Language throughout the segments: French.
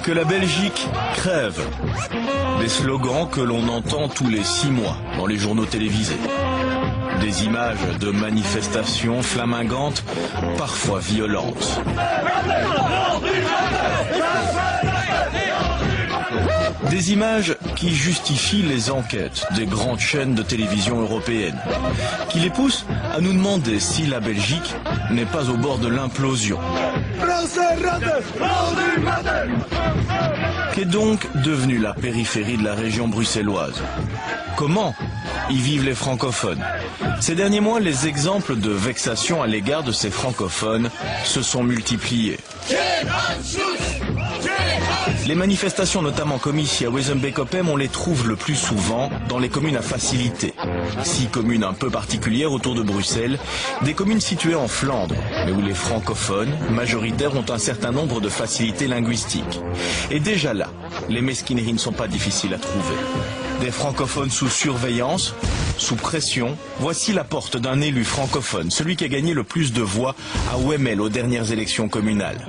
Que la Belgique crève. Des slogans que l'on entend tous les 6 mois dans les journaux télévisés. Des images de manifestations flamingantes, parfois violentes. Des images qui justifient les enquêtes des grandes chaînes de télévision européennes, qui les poussent à nous demander si la Belgique n'est pas au bord de l'implosion. Qu'est donc devenue la périphérie de la région bruxelloise? Comment y vivent les francophones? Ces derniers mois, les exemples de vexation à l'égard de ces francophones se sont multipliés. Les manifestations, notamment comme ici à Wezenbeek-Oppem, on les trouve le plus souvent dans les communes à facilité. 6 communes un peu particulières autour de Bruxelles, des communes situées en Flandre, mais où les francophones majoritaires ont un certain nombre de facilités linguistiques. Et déjà là, les mesquineries ne sont pas difficiles à trouver. Des francophones sous surveillance, sous pression, voici la porte d'un élu francophone, celui qui a gagné le plus de voix à Wemmel aux dernières élections communales.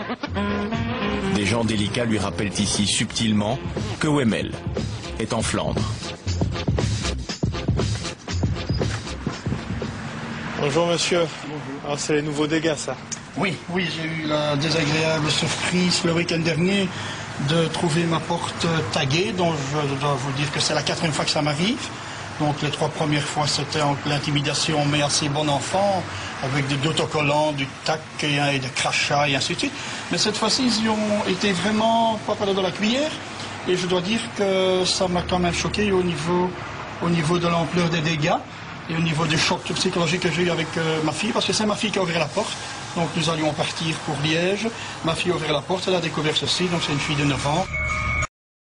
Des gens délicats lui rappellent ici subtilement que Wemmel est en Flandre. Bonjour monsieur. Ah, c'est les nouveaux dégâts ça. Oui, j'ai eu la désagréable surprise le week-end dernier de trouver ma porte taguée, dont je dois vous dire que c'est la 4e fois que ça m'arrive. Donc les 3 premières fois c'était en l'intimidation mais assez bon enfant, avec des autocollants, du tac et des crachats et ainsi de suite. Mais cette fois-ci ils y ont été vraiment pas dans la cuillère et je dois dire que ça m'a quand même choqué au niveau de l'ampleur des dégâts et au niveau du choc psychologique que j'ai eu avec ma fille, parce que c'est ma fille qui a ouvert la porte. Donc nous allions partir pour Liège, ma fille a ouvert la porte, elle a découvert ceci, donc c'est une fille de 9 ans.